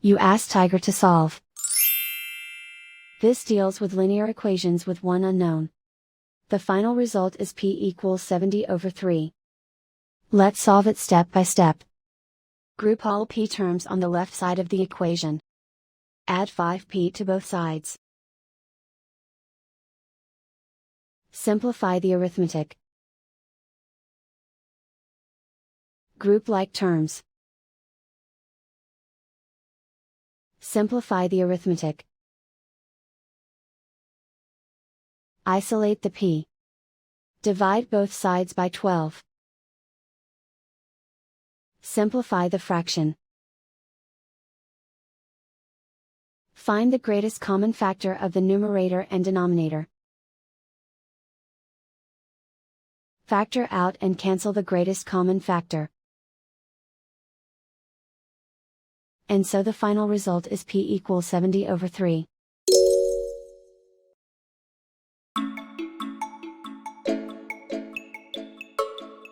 You ask Tiger to solve. This deals with linear equations with one unknown. The final result is p equals 70/3. Let's solve it step by step. Group all p terms on the left side of the equation. Add 5p to both sides. Simplify the arithmetic. Group like terms. Simplify the arithmetic. Isolate the p. Divide both sides by 12. Simplify the fraction. Find the greatest common factor of the numerator and denominator. Factor out and cancel the greatest common factor. And so the final result is p equals 70/3.